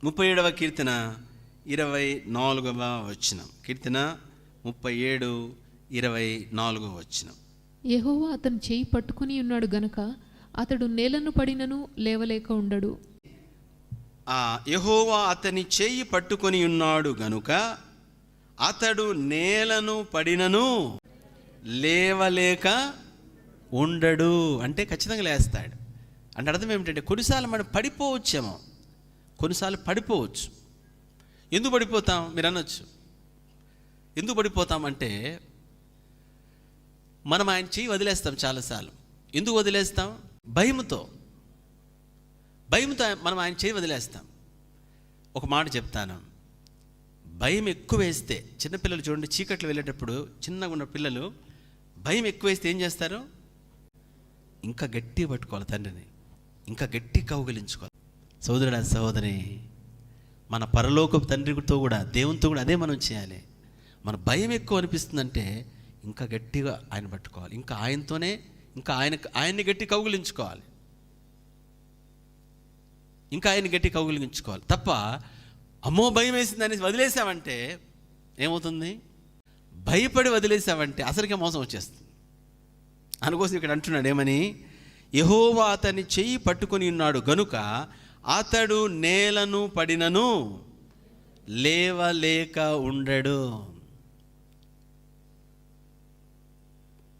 37వ కీర్తన 24వ వచనం. కీర్తన 37:24 వచనం. యెహోవా అతని చేయి పట్టుకుని ఉన్నాడు గనుక అతడు నేలను పడినను లేవలేక ఉండడు. యెహోవా అతని చేయి పట్టుకొని ఉన్నాడు గనుక అతడు నేలను పడినను లేవలేక ఉండడు. అంటే ఖచ్చితంగా లేస్తాడు. అంటే అర్థం ఏమిటంటే కొన్నిసార్లు మనం పడిపోవచ్చేమో, కొన్నిసార్లు పడిపోవచ్చు. ఎందుకు పడిపోతాం మీరు అనొచ్చు. ఎందుకు పడిపోతాం అంటే మనం ఆయన చేయి వదిలేస్తాం చాలాసార్లు. ఎందుకు వదిలేస్తాం? భయముతో మనం ఆయన చేయి వదిలేస్తాం. ఒక మాట చెప్తాను, భయం ఎక్కువ వేస్తే, చిన్నపిల్లలు చూడండి, చీకట్లు వెళ్ళేటప్పుడు చిన్నగా ఉన్న పిల్లలు భయం ఎక్కువ వేస్తే ఏం చేస్తారు? ఇంకా గట్టిగా పట్టుకోవాలి తండ్రిని, ఇంకా గట్టి కౌగిలించుకోవాలి. సోదరుడా సహోదరి, మన పరలోకపు తండ్రితో కూడా దేవునితో కూడా అదే మనం చేయాలి. మన భయం ఎక్కువ అనిపిస్తుందంటే ఇంకా గట్టిగా ఆయన పట్టుకోవాలి, ఇంకా ఆయనతోనే, ఇంకా ఆయన్ని గట్టి కౌగిలించుకోవాలి, ఇంకా ఆయన్ని గట్టి కౌగిలించుకోవాలి తప్ప అమ్మో భయం వేసిందని వదిలేసామంటే ఏమవుతుంది? భయపడి వదిలేసామంటే అసలుకే మోసం వచ్చేస్తుంది. అందుకోసం ఇక్కడ అంటున్నాడు ఏమని? యెహోవా అతని చెయ్యి పట్టుకొని ఉన్నాడు గనుక అతడు నేలను పడినను లేవలేక ఉండడు.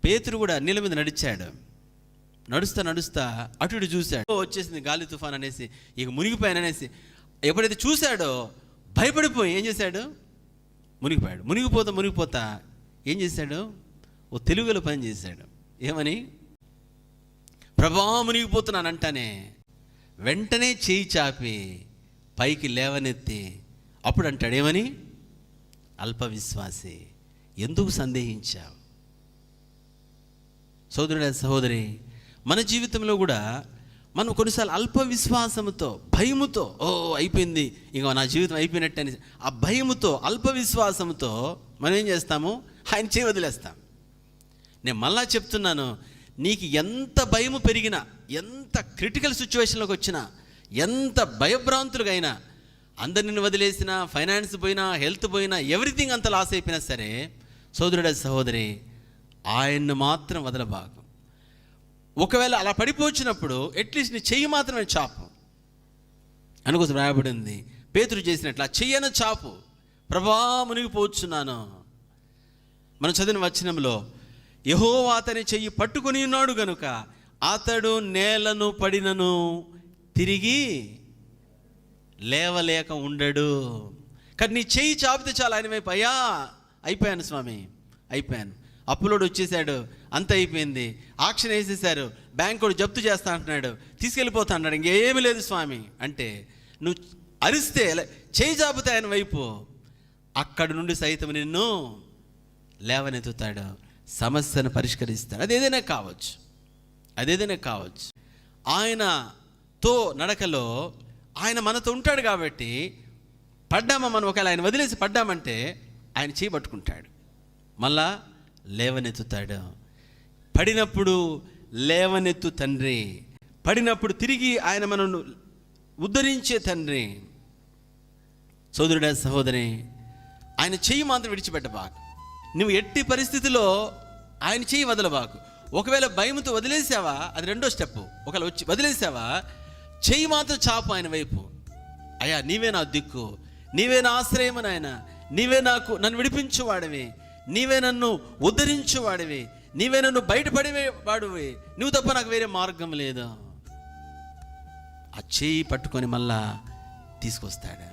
పేతురు కూడా నీళ్ళ మీద నడిచాడు. నడుస్తా అటు ఇటు చూశాడు. వచ్చేసింది గాలి తుఫాన్ అనేసి, ఇక మునిగిపోయాను అనేసి ఎప్పుడైతే చూశాడో భయపడిపోయి ఏం చేశాడు? మునిగిపోయాడు. మునిగిపోతా ఏం చేశాడు? ఓ తెలుగులో పని చేశాడు. ఏమని? ప్రభా మునిగిపోతున్నానంటానే వెంటనే చేయి చాపి పైకి లేవనెత్తి అప్పుడు అంటాడు ఏమని? అల్ప విశ్వాసి, ఎందుకు సందేహించావు? సోదరుడా సహోదరి, మన జీవితంలో కూడా మనం కొన్నిసార్లు అల్ప విశ్వాసంతో, భయముతో, అయిపోయింది ఇక నా జీవితం అయిపోయినట్టు అని ఆ భయముతో, అల్ప విశ్వాసంతో మనం ఏం చేస్తాము? ఆయన చేయి వదిలేస్తాం. నేను మళ్ళా చెప్తున్నాను, నీకు ఎంత భయము పెరిగినా, ఎంత క్రిటికల్ సిచ్యువేషన్లోకి వచ్చినా, ఎంత భయభ్రాంతులుగా అయినా, అందరిని వదిలేసినా, ఫైనాన్స్ పోయినా, హెల్త్ పోయినా, ఎవ్రీథింగ్ అంత లాస్ అయిపోయినా సరే, సోదరుడా సహోదరి, ఆయన్ను మాత్రం వదలబాకు. ఒకవేళ అలా పడిపోవచ్చినప్పుడు అట్లీస్ట్ నీ చెయ్యి మాత్రమే చాపు. అందుకోసం రాయబడింది, పేతురు చేసినట్లు ఆ చెయ్యను చాపు, ప్రభా మునిగిపోవచ్చున్నాను. మనం చదివిన వచనంలో యెహోవా అతని చెయ్యి పట్టుకొని ఉన్నాడు గనుక అతడు నేలను పడినను తిరిగి లేవలేక ఉండడు. కానీ నీ చెయ్యి చాపితే చాలా ఆయన వైపు, అయ్యా అయిపోయాను స్వామి, అయిపోయాను, అప్పులోడు వచ్చేసాడు, అంత అయిపోయింది, ఆక్షన్ వేసేసారు, బ్యాంకు కూడా జప్తు చేస్తా అంటున్నాడు, తీసుకెళ్ళిపోతా అన్నాడు, ఇంకేమీ లేదు స్వామి అంటే నువ్వు అరిస్తే, చేయి చాపితే ఆయన వైపు, అక్కడి నుండి సైతం నిన్ను లేవనెత్తుతాడు, సమస్యను పరిష్కరిస్తాడు. అదేదైనా కావచ్చు. ఆయనతో నడకలో ఆయన మనతో ఉంటాడు కాబట్టి పడ్డామా మనం, ఒకవేళ ఆయన వదిలేసి పడ్డామంటే ఆయన చేయి పట్టుకుంటాడు, మళ్ళా లేవనెత్తుతాడు. పడినప్పుడు లేవనెత్తు తండ్రి, పడినప్పుడు తిరిగి ఆయన మనను ఉద్ధరించే తండ్రి. సోదరుడా సహోదరి, ఆయన చెయ్యి మాత్రం విడిచిపెట్టబాకు. నువ్వు ఎట్టి పరిస్థితిలో ఆయన చెయ్యి వదలబాకు. ఒకవేళ భయంతో వదిలేసావా, అది రెండో స్టెప్. ఒకవేళ వచ్చి వదిలేసావా, చెయ్యి మాత్రం చాపు ఆయన వైపు. అయ్యా నీవే నా దిక్కు, నీవే నా ఆశ్రయం నాయన, నీవే నన్ను విడిపించువాడివి, నీవే నన్ను ఉద్ధరించువాడివి, నీవే నన్ను బయటపడేవాడివి, నువ్వు తప్ప నాకు వేరే మార్గం లేదు. ఆ చెయ్యి పట్టుకొని మళ్ళా తీసుకొస్తాడు.